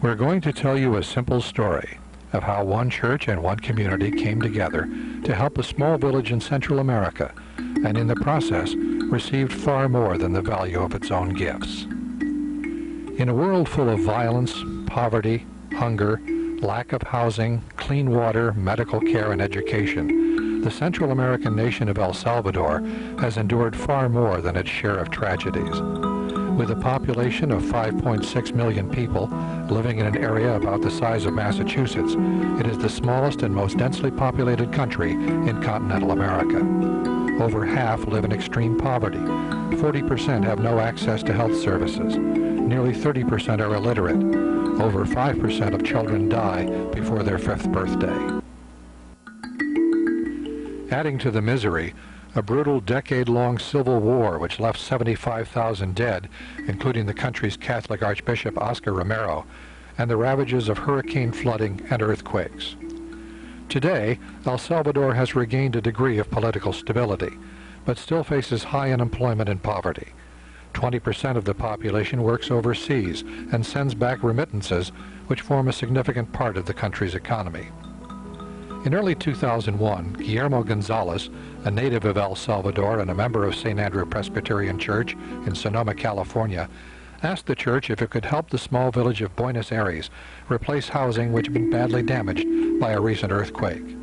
We're going to tell you a simple story of how one church and one community came together to help a small village in Central America, and in the process received far more than the value of its own gifts. In a world full of violence, poverty, hunger, lack of housing, clean water, medical care, and education, the Central American nation of El Salvador has endured far more than its share of tragedies. With a population of 5.6 million people living in an area about the size of Massachusetts, it is the smallest and most densely populated country in continental America. Over half live in extreme poverty. 40% have no access to health services. Nearly 30% are illiterate. Over 5% of children die before their 5th birthday. Adding to the misery, a brutal decade-long civil war which left 75,000 dead, including the country's Catholic Archbishop Oscar Romero, and the ravages of hurricane flooding and earthquakes. Today, El Salvador has regained a degree of political stability, but still faces high unemployment and poverty. 20% of the population works overseas and sends back remittances, which form a significant part of the country's economy. In early 2001, Guillermo Gonzalez, a native of El Salvador and a member of St. Andrew Presbyterian Church in Sonoma, California, asked the church if it could help the small village of Buenos Aires replace housing which had been badly damaged by a recent earthquake.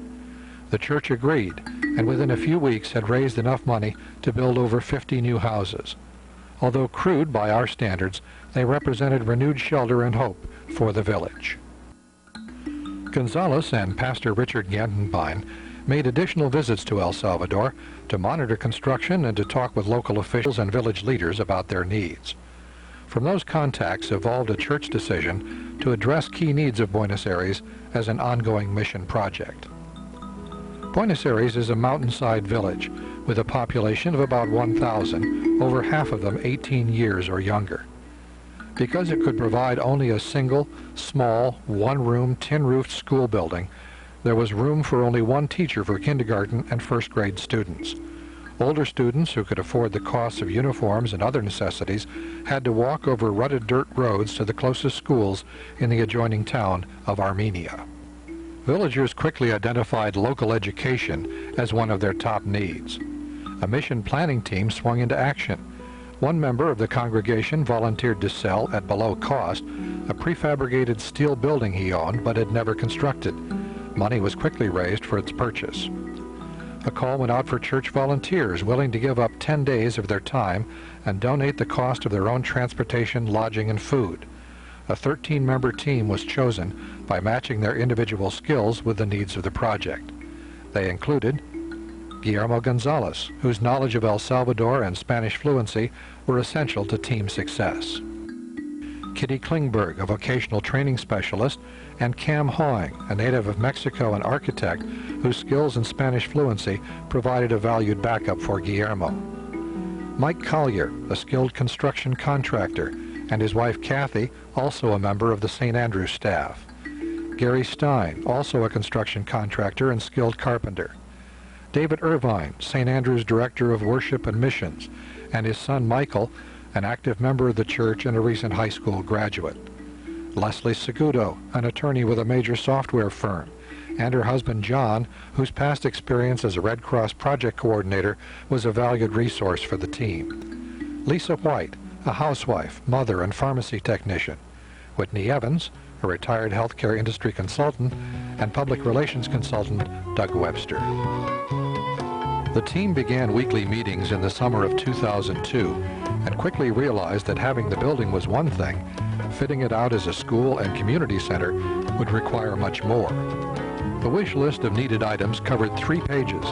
The church agreed, and within a few weeks had raised enough money to build over 50 new houses. Although crude by our standards, they represented renewed shelter and hope for the village. Gonzalez and Pastor Richard Gantenbein made additional visits to El Salvador to monitor construction and to talk with local officials and village leaders about their needs. From those contacts evolved a church decision to address key needs of Buenos Aires as an ongoing mission project. Buenos Aires is a mountainside village with a population of about 1,000, over half of them 18 years or younger. Because it could provide only a single, small, one-room, tin-roofed school building, there was room for only one teacher for kindergarten and first grade students. Older students who could afford the costs of uniforms and other necessities had to walk over rutted dirt roads to the closest schools in the adjoining town of Armenia. Villagers quickly identified local education as one of their top needs. A mission planning team swung into action. One member of the congregation volunteered to sell, at below cost, a prefabricated steel building he owned but had never constructed. Money was quickly raised for its purchase. A call went out for church volunteers willing to give up 10 days of their time and donate the cost of their own transportation, lodging, and food. A 13-member team was chosen by matching their individual skills with the needs of the project. They included Guillermo Gonzalez, whose knowledge of El Salvador and Spanish fluency were essential to team success. Kitty Klingberg, a vocational training specialist, and Cam Hoying, a native of Mexico and architect, whose skills in Spanish fluency provided a valued backup for Guillermo. Mike Collier, a skilled construction contractor, and his wife Kathy, also a member of the St. Andrews staff. Gary Stein, also a construction contractor and skilled carpenter. David Irvine, St. Andrews Director of Worship and Missions, and his son Michael, an active member of the church and a recent high school graduate. Leslie Segudo, an attorney with a major software firm, and her husband John, whose past experience as a Red Cross project coordinator was a valued resource for the team. Lisa White, a housewife, mother, and pharmacy technician. Whitney Evans, a retired healthcare industry consultant, and public relations consultant Doug Webster. The team began weekly meetings in the summer of 2002 and quickly realized that having the building was one thing, fitting it out as a school and community center would require much more. The wish list of needed items covered 3 pages,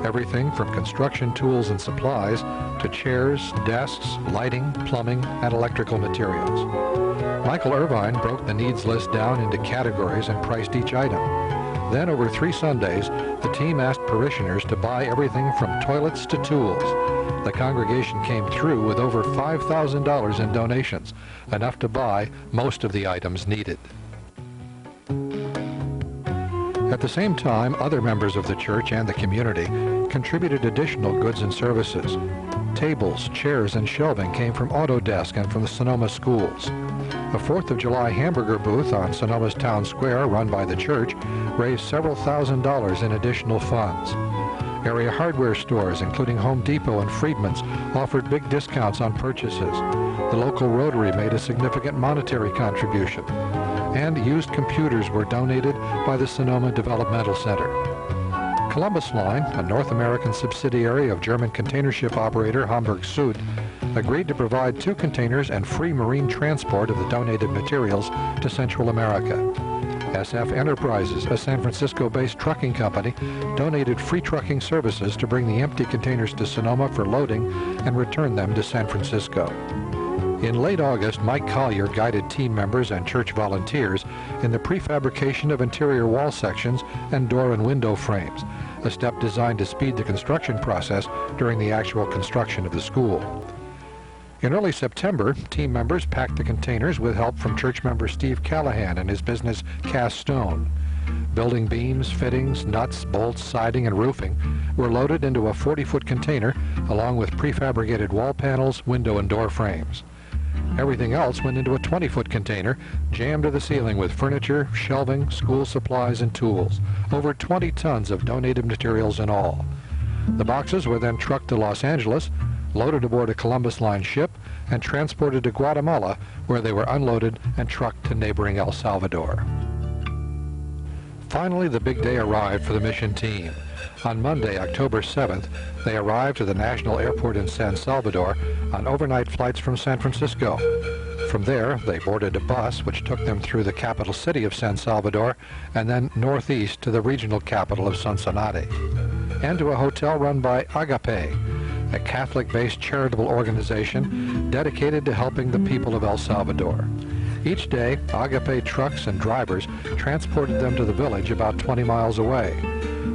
everything from construction tools and supplies to chairs, desks, lighting, plumbing, and electrical materials. Michael Irvine broke the needs list down into categories and priced each item. Then, over 3 Sundays, the team asked parishioners to buy everything from toilets to tools. The congregation came through with over $5,000 in donations, enough to buy most of the items needed. At the same time, other members of the church and the community contributed additional goods and services. Tables, chairs, and shelving came from Autodesk and from the Sonoma schools. A 4th of July hamburger booth on Sonoma's Town Square, run by the church, raised several $1,000s in additional funds. Area hardware stores, including Home Depot and Friedman's, offered big discounts on purchases. The local Rotary made a significant monetary contribution. And used computers were donated by the Sonoma Developmental Center. Columbus Line, a North American subsidiary of German container ship operator Hamburg Süd, agreed to provide 2 containers and free marine transport of the donated materials to Central America. SF Enterprises, a San Francisco-based trucking company, donated free trucking services to bring the empty containers to Sonoma for loading and return them to San Francisco. In late August, Mike Collier guided team members and church volunteers in the prefabrication of interior wall sections and door and window frames, a step designed to speed the construction process during the actual construction of the school. In early September, team members packed the containers with help from church member Steve Callahan and his business Cast Stone. Building beams, fittings, nuts, bolts, siding, and roofing were loaded into a 40-foot container along with prefabricated wall panels, window and door frames. Everything else went into a 20-foot container, jammed to the ceiling with furniture, shelving, school supplies, and tools. Over 20 tons of donated materials in all. The boxes were then trucked to Los Angeles, loaded aboard a Columbus Line ship, and transported to Guatemala, where they were unloaded and trucked to neighboring El Salvador. Finally, the big day arrived for the mission team. On Monday, October 7th, they arrived at the National Airport in San Salvador on overnight flights from San Francisco. From there, they boarded a bus which took them through the capital city of San Salvador and then northeast to the regional capital of Sonsonate, and to a hotel run by Agape, a Catholic-based charitable organization dedicated to helping the people of El Salvador. Each day, Agape trucks and drivers transported them to the village about 20 miles away.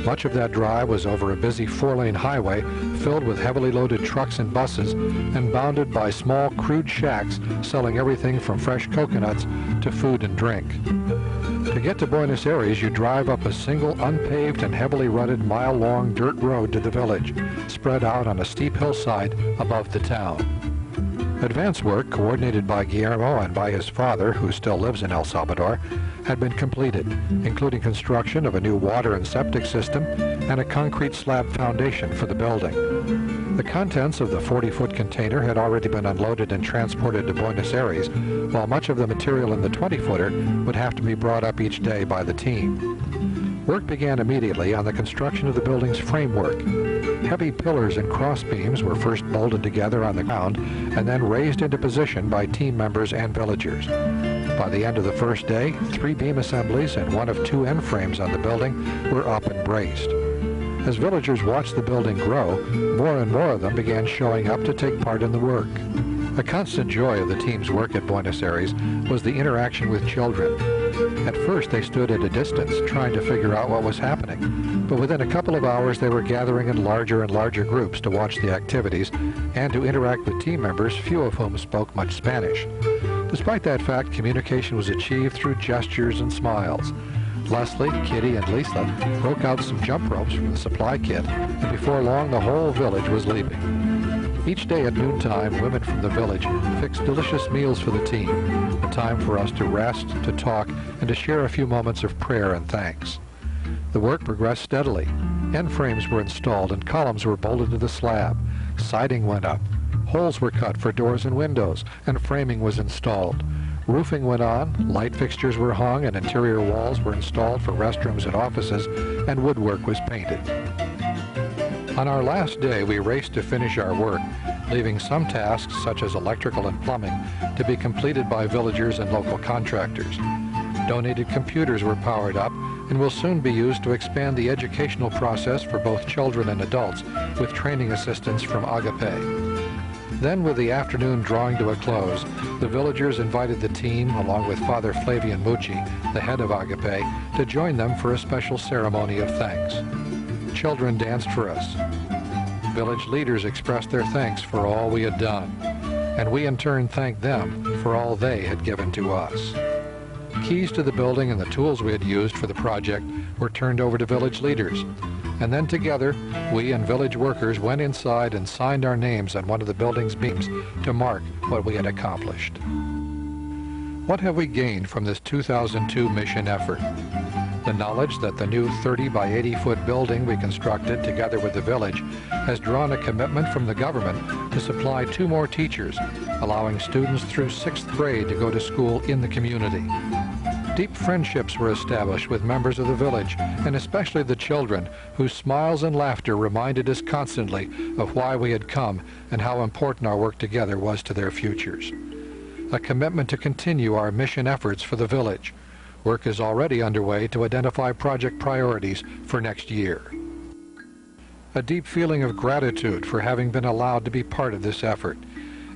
Much of that drive was over a busy 4-lane highway filled with heavily loaded trucks and buses and bounded by small crude shacks selling everything from fresh coconuts to food and drink. To get to Buenos Aires, you drive up a single unpaved and heavily rutted mile-long dirt road to the village, spread out on a steep hillside above the town. Advance work, coordinated by Guillermo and by his father, who still lives in El Salvador, had been completed, including construction of a new water and septic system and a concrete slab foundation for the building. The contents of the 40-foot container had already been unloaded and transported to Buenos Aires, while much of the material in the 20-footer would have to be brought up each day by the team. Work began immediately on the construction of the building's framework. Heavy pillars and cross beams were first bolted together on the ground and then raised into position by team members and villagers. By the end of the first day, 3 beam assemblies and 1 of 2 end frames on the building were up and braced. As villagers watched the building grow, more and more of them began showing up to take part in the work. A constant joy of the team's work at Buenos Aires was the interaction with children. At first, they stood at a distance, trying to figure out what was happening, but within a couple of hours they were gathering in larger and larger groups to watch the activities and to interact with team members, few of whom spoke much Spanish. Despite that fact, communication was achieved through gestures and smiles. Leslie, Kitty, and Lisa broke out some jump ropes from the supply kit, and before long the whole village was leaping. Each day at noontime, women from the village fixed delicious meals for the team, a time for us to rest, to talk, and to share a few moments of prayer and thanks. The work progressed steadily. End frames were installed and columns were bolted to the slab. Siding went up. Holes were cut for doors and windows, and framing was installed. Roofing went on, light fixtures were hung, and interior walls were installed for restrooms and offices, and woodwork was painted. On our last day, we raced to finish our work, leaving some tasks, such as electrical and plumbing, to be completed by villagers and local contractors. Donated computers were powered up and will soon be used to expand the educational process for both children and adults, with training assistance from Agape. Then, with the afternoon drawing to a close, the villagers invited the team, along with Father Flavian Mucci, the head of Agape, to join them for a special ceremony of thanks. Children danced for us. Village leaders expressed their thanks for all we had done, and we in turn thanked them for all they had given to us. Keys to the building and the tools we had used for the project were turned over to village leaders, and then together, we and village workers went inside and signed our names on one of the building's beams to mark what we had accomplished. What have we gained from this 2002 mission effort? The knowledge that the new 30 by 80-foot building we constructed together with the village has drawn a commitment from the government to supply 2 more teachers, allowing students through 6th grade to go to school in the community. Deep friendships were established with members of the village, and especially the children, whose smiles and laughter reminded us constantly of why we had come and how important our work together was to their futures. A commitment to continue our mission efforts for the village. Work is already underway to identify project priorities for next year. A deep feeling of gratitude for having been allowed to be part of this effort,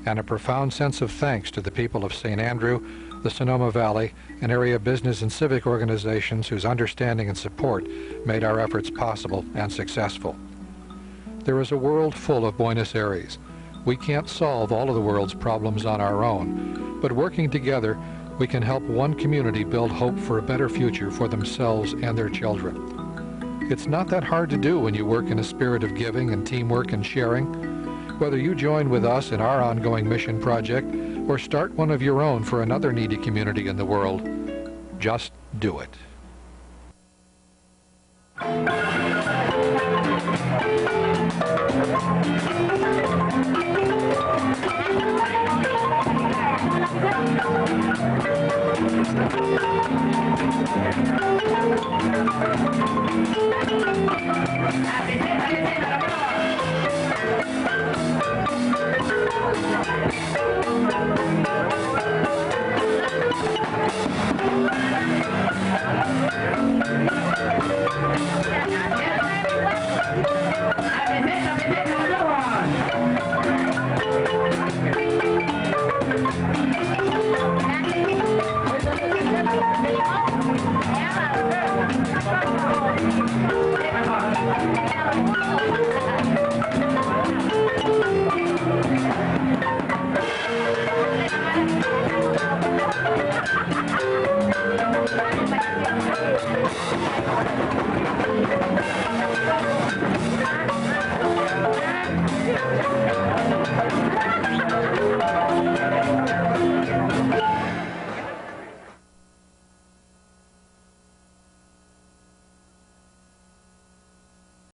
and a profound sense of thanks to the people of St. Andrew, the Sonoma Valley, and area business and civic organizations whose understanding and support made our efforts possible and successful. There is a world full of Buenos Aires. We can't solve all of the world's problems on our own, but working together, we can help one community build hope for a better future for themselves and their children. It's not that hard to do when you work in a spirit of giving and teamwork and sharing. Whether you join with us in our ongoing mission project or start one of your own for another needy community in the world, just do it.